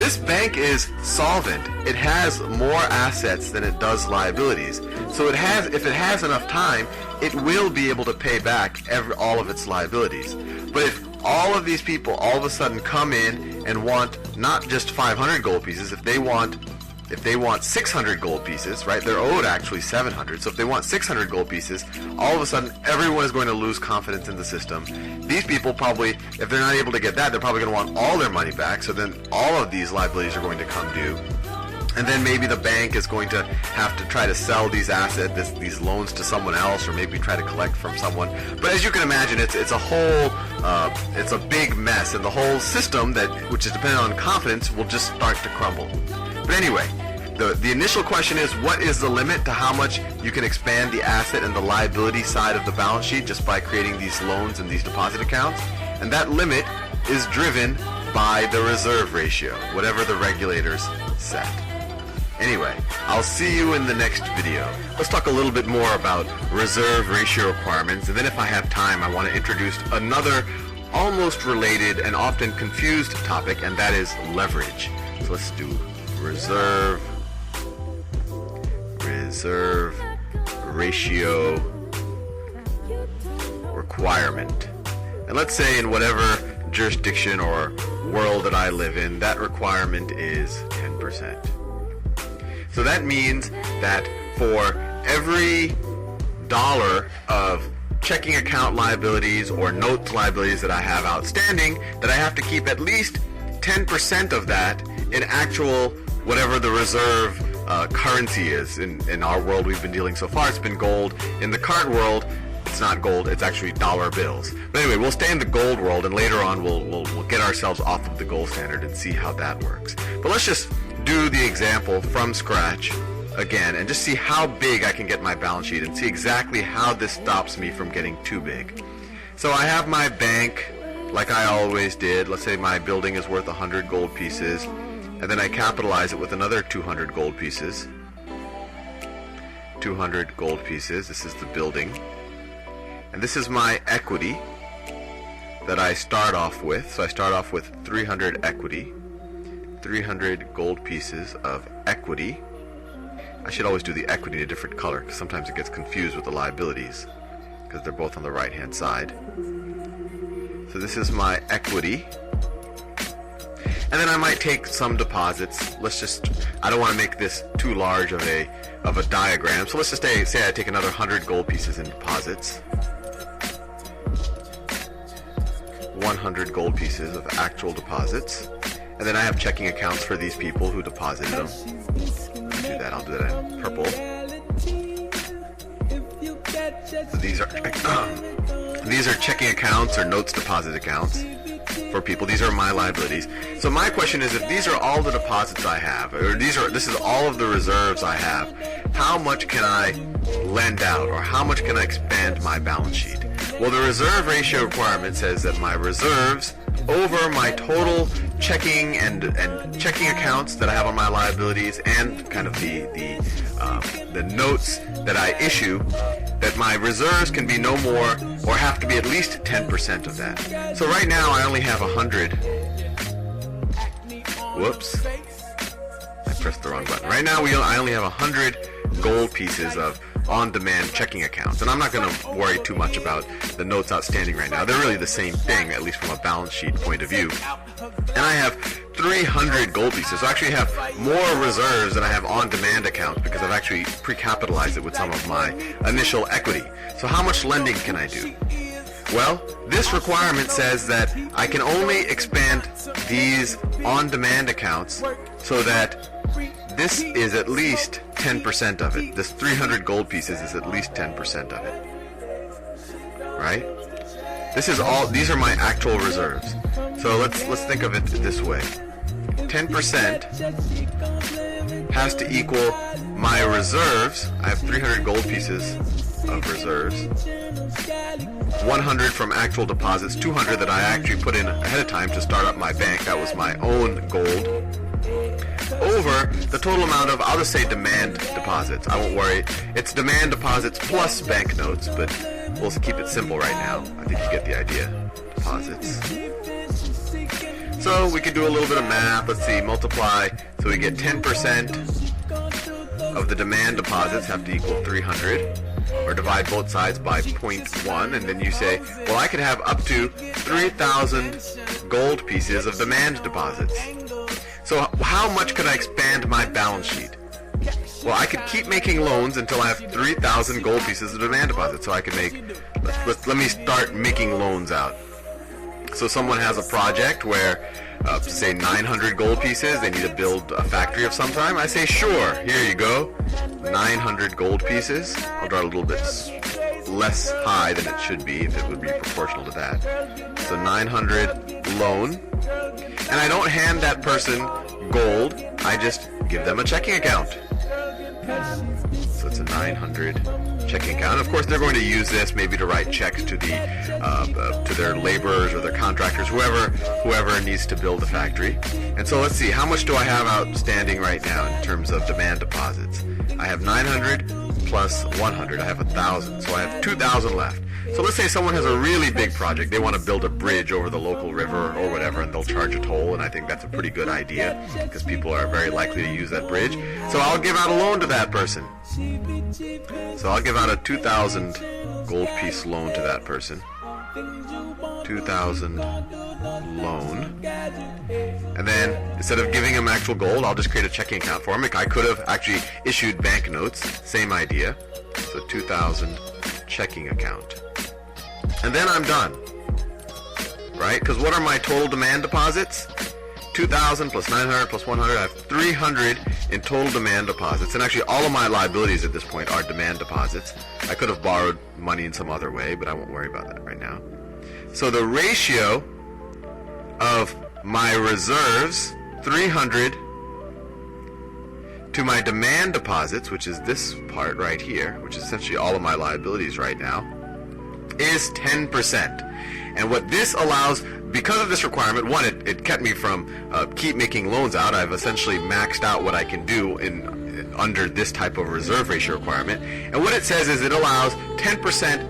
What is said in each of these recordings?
This bank is solvent. It has more assets than it does liabilities. So if it has enough time, it will be able to pay back all of its liabilities. But if all of these people all of a sudden come in and want not just 500 gold pieces, if they want 600 gold pieces, right? They're owed actually 700. So if they want 600 gold pieces, all of a sudden everyone is going to lose confidence in the system. These people probably, if they're not able to get that, they're probably going to want all their money back. So then all of these liabilities are going to come due. And then maybe the bank is going to have to try to sell these assets, these loans to someone else, or maybe try to collect from someone. But as you can imagine, it's a whole, it's a big mess, and the whole system which is dependent on confidence will just start to crumble. But anyway, the initial question is, what is the limit to how much you can expand the asset and the liability side of the balance sheet just by creating these loans and these deposit accounts? And that limit is driven by the reserve ratio, whatever the regulators set. Anyway, I'll see you in the next video. Let's talk a little bit more about reserve ratio requirements, and then if I have time, I want to introduce another almost related and often confused topic, and that is leverage. So let's do reserve ratio requirement. And let's say in whatever jurisdiction or world that I live in, that requirement is 10%. So that means that for every dollar of checking account liabilities or notes liabilities that I have outstanding, that I have to keep at least 10% of that in actual whatever the reserve currency is. In our world we've been dealing so far, it's been gold. In the current world, it's not gold, it's actually dollar bills. But anyway, we'll stay in the gold world, and later on we'll get ourselves off of the gold standard and see how that works. But let's just do the example from scratch again and just see how big I can get my balance sheet and see exactly how this stops me from getting too big. So I have my bank like I always did. Let's say my building is worth 100 gold pieces, and then I capitalize it with another 200 gold pieces. 200 gold pieces, this is the building. And this is my equity that I start off with. So I start off with 300 equity. 300 gold pieces of equity. I should always do the equity in a different color because sometimes it gets confused with the liabilities because they're both on the right hand side. So this is my equity. And then I might take some deposits. I don't want to make this too large of a diagram. So let's just say I take another 100 gold pieces in deposits. 100 gold pieces of actual deposits. And then I have checking accounts for these people who deposited them. I'll do that in purple. So these are checking accounts or notes deposit accounts for people. These are my liabilities. So my question is, if these are all the deposits I have, or this is all of the reserves I have, how much can I lend out, or how much can I expand my balance sheet? Well, the reserve ratio requirement says that my reserves over my total checking and checking accounts that I have on my liabilities, and kind of the notes that I issue, that my reserves can be no more, or have to be at least 10% of that. So right now I only have 100. Whoops. I pressed the wrong button. Right now I only have 100 gold pieces of on-demand checking accounts, and I'm not going to worry too much about the notes outstanding right now. They're really the same thing, at least from a balance sheet point of view. And I have 300 gold pieces, so I actually have more reserves than I have on-demand accounts because I've actually pre-capitalized it with some of my initial equity. So how much lending can I do? Well, this requirement says that I can only expand these on-demand accounts so that this is at least 10% of it. This 300 gold pieces is at least 10% of it. Right? These are my actual reserves. So let's think of it this way. 10% has to equal my reserves. I have 300 gold pieces of reserves. 100 from actual deposits, 200 that I actually put in ahead of time to start up my bank. That was my own gold. Over the total amount of, I'll just say demand deposits. I won't worry. It's demand deposits plus banknotes, but we'll keep it simple right now. I think you get the idea. Deposits. So we could do a little bit of math. Let's see, multiply. So we get 10% of the demand deposits have to equal 300, or divide both sides by 0.1, and then you say, well, I could have up to 3,000 gold pieces of demand deposits. So how much could I expand my balance sheet? Well, I could keep making loans until I have 3,000 gold pieces of demand deposits. So I could make, let me start making loans out. So someone has a project where, say 900 gold pieces, they need to build a factory of some time. I say, sure, here you go, 900 gold pieces. I'll draw it a little bit less high than it should be if it would be proportional to that. So 900 loan. And I don't hand that person gold, I just give them a checking account. So it's a 900 checking account. Of course, they're going to use this maybe to write checks to the to their laborers or their contractors, whoever needs to build a factory. And so let's see, how much do I have outstanding right now in terms of demand deposits? I have 900 plus 100. I have 1,000. So I have 2,000 left. So let's say someone has a really big project. They want to build a bridge over the local river or whatever, and they'll charge a toll, and I think that's a pretty good idea because people are very likely to use that bridge. So I'll give out a loan to that person. So I'll give out a 2,000 gold piece loan to that person. 2,000 loan. And then instead of giving him actual gold, I'll just create a checking account for him. I could have actually issued banknotes. Same idea. So 2,000 checking account. And then I'm done. Right? Because what are my total demand deposits? 2,000 plus 900 plus 100. I have 300 in total demand deposits. And actually all of my liabilities at this point are demand deposits. I could have borrowed money in some other way, but I won't worry about that right now. So the ratio of my reserves, 300, to my demand deposits, which is this part right here, which is essentially all of my liabilities right now, is 10%. And what this allows, because of this requirement, one, it kept me from keep making loans out. I've essentially maxed out what I can do under this type of reserve ratio requirement. And what it says is it allows 10%.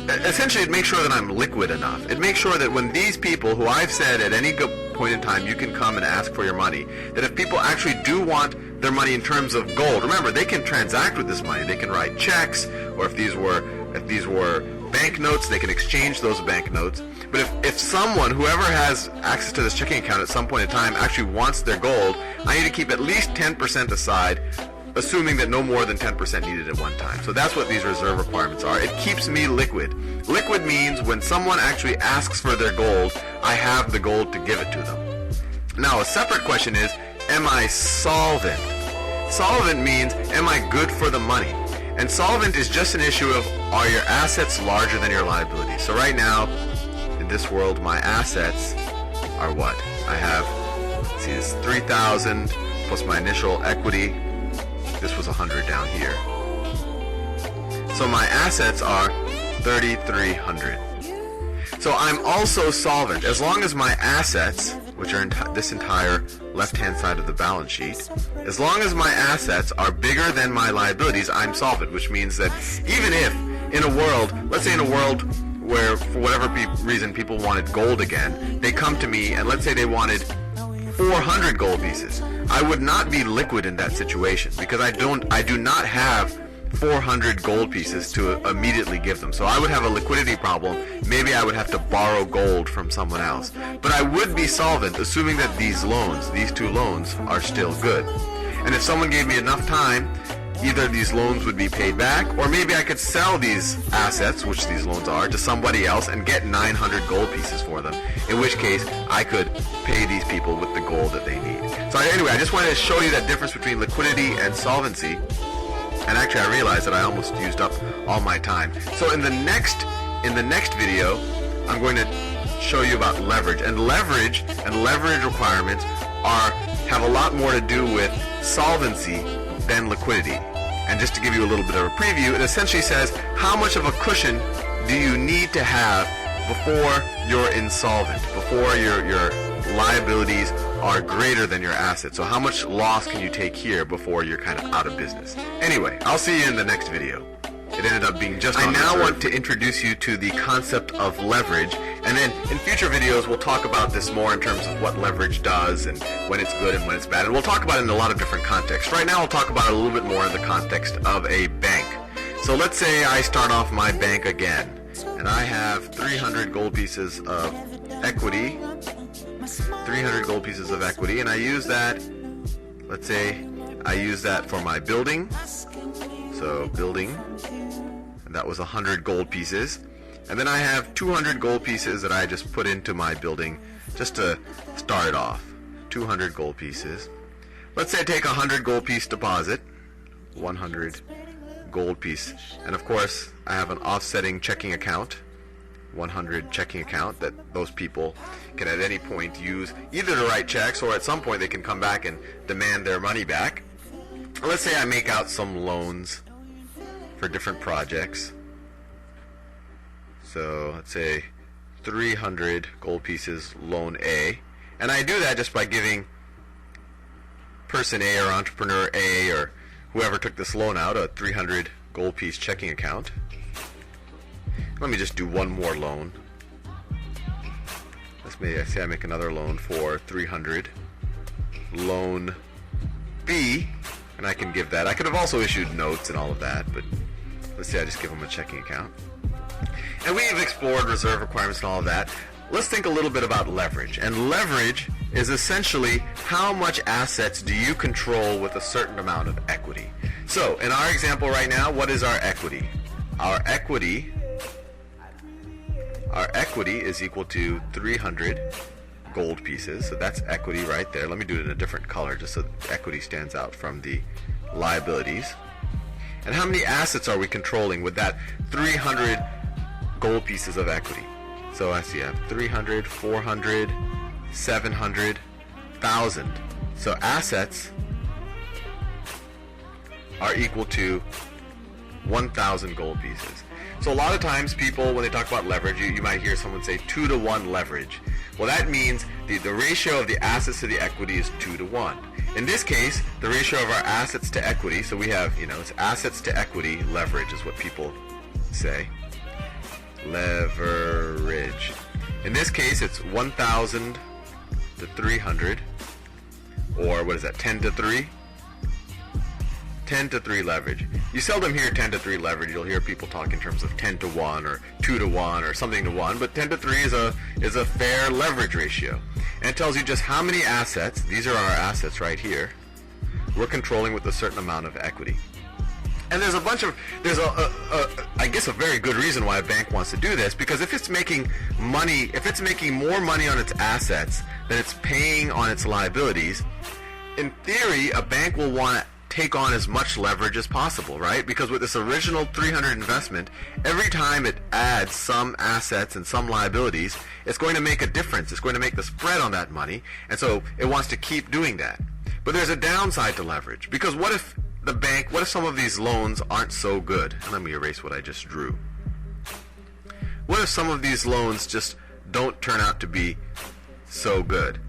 Essentially, it makes sure that I'm liquid enough. It makes sure that when these people, who I've said at any point in time you can come and ask for your money, that if people actually do want their money in terms of gold, remember, they can transact with this money. They can write checks, or if these were banknotes, they can exchange those banknotes. But if someone, whoever has access to this checking account at some point in time, actually wants their gold, I need to keep at least 10% aside, assuming that no more than 10% needed at one time. So that's what these reserve requirements are. It keeps me liquid. Liquid means when someone actually asks for their gold, I have the gold to give it to them. Now, a separate question is, am I solvent? Solvent means, am I good for the money? And solvent is just an issue of, are your assets larger than your liabilities? So right now, in this world, my assets are what? I have, let's see, this 3,000 plus my initial equity. This was 100 down here. So my assets are 3,300. So I'm also solvent. As long as my assets, which are this entire left-hand side of the balance sheet, as long as my assets are bigger than my liabilities, I'm solvent, which means that even if in a world, let's say in a world where for whatever reason people wanted gold again, they come to me and let's say they wanted 400 gold pieces, I would not be liquid in that situation because I do not have 400 gold pieces to immediately give them. So I would have a liquidity problem. Maybe I would have to borrow gold from someone else. But I would be solvent, assuming that these two loans, are still good. And if someone gave me enough time, either these loans would be paid back, or maybe I could sell these assets, which these loans are, to somebody else and get 900 gold pieces for them, in which case I could pay these people with the gold that they need. So anyway, I just wanted to show you that difference between liquidity and solvency. And actually I realized that I almost used up all my time. So in the next video, I'm going to show you about leverage. And leverage requirements have a lot more to do with solvency than liquidity. And just to give you a little bit of a preview, it essentially says how much of a cushion do you need to have before you're insolvent, before your liabilities are greater than your assets. So how much loss can you take here before you're kind of out of business? Anyway, I'll see you in the next video. It ended up being just on reserve. I now want to introduce you to the concept of leverage, and then in future videos we'll talk about this more in terms of what leverage does and when it's good and when it's bad, and we'll talk about it in a lot of different contexts. Right now we'll talk about it a little bit more in the context of a bank. So let's say I start off my bank again, and I have 300 gold pieces of equity, 300 gold pieces of equity, and I use that, let's say I use that for my building. So building, and that was 100 gold pieces, and then I have 200 gold pieces that I just put into my building just to start it off. 200 gold pieces. Let's say I take a 100 gold piece deposit, 100 gold piece, and of course I have an offsetting checking account, 100 checking account that those people can at any point use either to write checks, or at some point they can come back and demand their money back. Let's say I make out some loans for different projects. So let's say 300 gold pieces loan A, and I do that just by giving person A or entrepreneur A or whoever took this loan out a 300 gold piece checking account. Let me just do one more loan. Let's say I make another loan for 300 loan B, and I can give that. I could have also issued notes and all of that, but let's say I just give them a checking account. And we have explored reserve requirements and all of that. Let's think a little bit about leverage. And leverage is essentially how much assets do you control with a certain amount of equity. So in our example right now, what is our equity? Our equity is equal to 300 gold pieces. So that's equity right there. Let me do it in a different color just so equity stands out from the liabilities. And how many assets are we controlling with that 300 gold pieces of equity? So I see I have 300, 400, 700, 1,000. So assets are equal to 1,000 gold pieces. So a lot of times people, when they talk about leverage, you might hear someone say 2-to-1 leverage. Well, that means the ratio of the assets to the equity is 2-to-1. In this case, the ratio of our assets to equity, so we have, it's assets to equity leverage is what people say. Leverage. In this case, it's 1,000 to 300, or what is that, 10 to 3? 10 to 3 leverage. You seldom hear 10 to 3 leverage. You'll hear people talk in terms of 10 to 1 or 2 to 1 or something to 1, but 10 to 3 is a fair leverage ratio. And it tells you just how many assets, these are our assets right here, we're controlling with a certain amount of equity. And there's I guess a very good reason why a bank wants to do this, because if it's making money, if it's making more money on its assets than it's paying on its liabilities, in theory, a bank will want to take on as much leverage as possible, right? Because with this original 300 investment, every time it adds some assets and some liabilities, it's going to make a difference. It's going to make the spread on that money, and so it wants to keep doing that. But there's a downside to leverage, because what if some of these loans aren't so good? And let me erase what I just drew. What if some of these loans just don't turn out to be so good?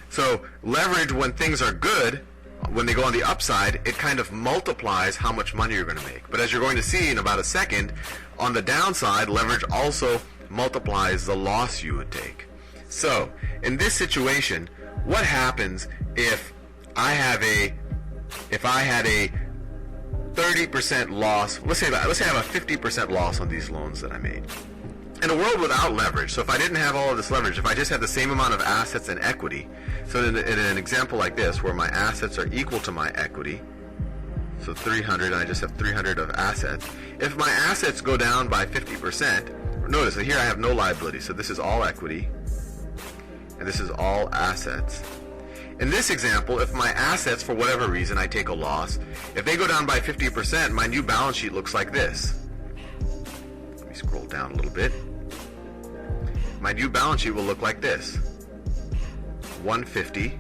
So leverage, when things are good, when they go on the upside, it kind of multiplies how much money you're going to make. But as you're going to see in about a second, on the downside, leverage also multiplies the loss you would take. So in this situation, what happens if I had a 30% loss? Let's say I have a 50% loss on these loans that I made. In a world without leverage, so if I didn't have all of this leverage, if I just had the same amount of assets and equity, so in an example like this, where my assets are equal to my equity, so 300, and I just have 300 of assets, if my assets go down by 50%, notice that here I have no liability, so this is all equity, and this is all assets. In this example, if my assets, for whatever reason, I take a loss, if they go down by 50%, my new balance sheet looks like this. Let me scroll down a little bit. My new balance sheet will look like this. 150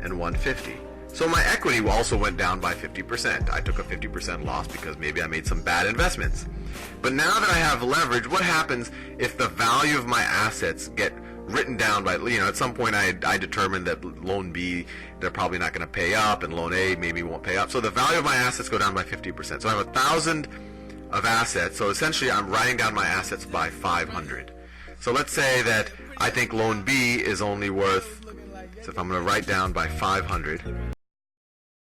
and 150. So my equity also went down by 50%. I took a 50% loss because maybe I made some bad investments. But now that I have leverage, what happens if the value of my assets get written down by, at some point I determined that loan B, they're probably not going to pay up, and loan A maybe won't pay up. So the value of my assets go down by 50%. So I have 1,000 of assets. So essentially I'm writing down my assets by 500. So let's say that I think loan B is only worth, so if I'm going to write down by 500,